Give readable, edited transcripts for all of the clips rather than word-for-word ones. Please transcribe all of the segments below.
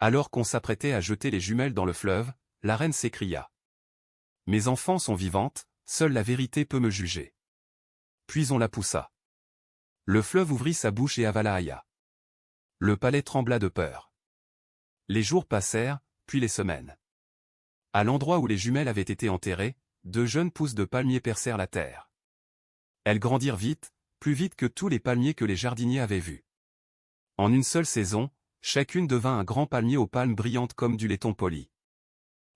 Alors qu'on s'apprêtait à jeter les jumelles dans le fleuve, la reine s'écria. Mes enfants sont vivantes, seule la vérité peut me juger. Puis on la poussa. Le fleuve ouvrit sa bouche et avala Aya. Le palais trembla de peur. Les jours passèrent, puis les semaines. À l'endroit où les jumelles avaient été enterrées, 2 jeunes pousses de palmiers percèrent la terre. Elles grandirent vite, plus vite que tous les palmiers que les jardiniers avaient vus. En une seule saison, chacune devint un grand palmier aux palmes brillantes comme du laiton poli.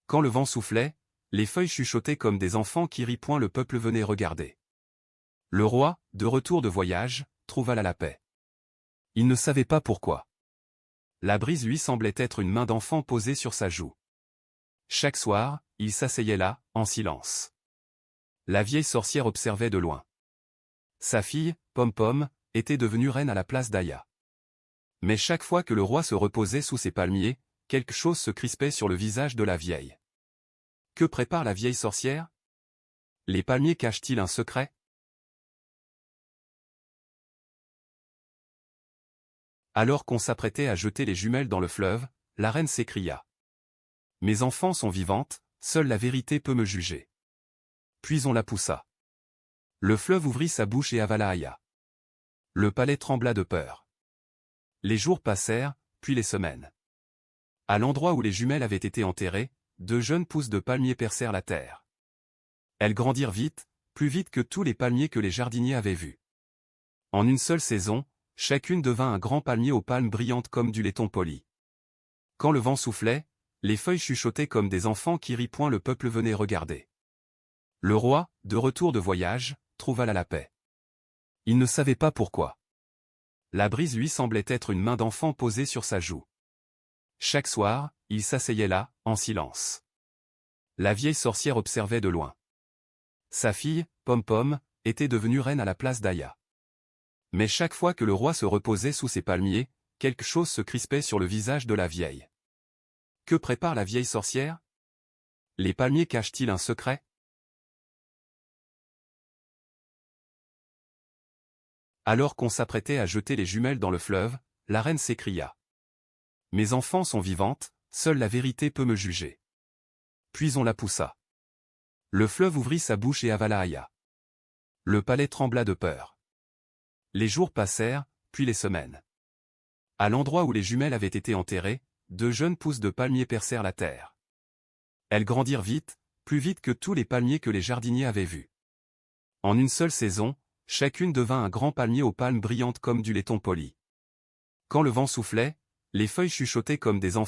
Quand le vent soufflait, les feuilles chuchotaient comme des enfants qui rient point le peuple venait regarder. Le roi, de retour de voyage, trouva la paix. Il ne savait pas pourquoi. La brise lui semblait être une main d'enfant posée sur sa joue. Chaque soir, il s'asseyait là, en silence. La vieille sorcière observait de loin. Sa fille, Pom-Pom, était devenue reine à la place d'Aya. Mais chaque fois que le roi se reposait sous ses palmiers, quelque chose se crispait sur le visage de la vieille. Que prépare la vieille sorcière? Les palmiers cachent-ils un secret? Alors qu'on s'apprêtait à jeter les jumelles dans le fleuve, la reine s'écria. Mes enfants sont vivantes, seule la vérité peut me juger. Puis on la poussa. Le fleuve ouvrit sa bouche et avala Aya. Le palais trembla de peur. Les jours passèrent, puis les semaines. À l'endroit où les jumelles avaient été enterrées, 2 jeunes pousses de palmiers percèrent la terre. Elles grandirent vite, plus vite que tous les palmiers que les jardiniers avaient vus. En une seule saison, chacune devint un grand palmier aux palmes brillantes comme du laiton poli. Quand le vent soufflait, les feuilles chuchotaient comme des enfants qui rient point le peuple venait regarder. Le roi, de retour de voyage, trouva la paix. Il ne savait pas pourquoi. La brise lui semblait être une main d'enfant posée sur sa joue. Chaque soir, il s'asseyait là, en silence. La vieille sorcière observait de loin. Sa fille, Pom-Pom, était devenue reine à la place d'Aya. Mais chaque fois que le roi se reposait sous ses palmiers, quelque chose se crispait sur le visage de la vieille. Que prépare la vieille sorcière? Les palmiers cachent-ils un secret? Alors qu'on s'apprêtait à jeter les jumelles dans le fleuve, la reine s'écria. Mes enfants sont vivantes, seule la vérité peut me juger. Puis on la poussa. Le fleuve ouvrit sa bouche et avala Aya. Le palais trembla de peur. Les jours passèrent, puis les semaines. À l'endroit où les jumelles avaient été enterrées, 2 jeunes pousses de palmiers percèrent la terre. Elles grandirent vite, plus vite que tous les palmiers que les jardiniers avaient vus. En une seule saison, chacune devint un grand palmier aux palmes brillantes comme du laiton poli. Quand le vent soufflait, les feuilles chuchotaient comme des enfants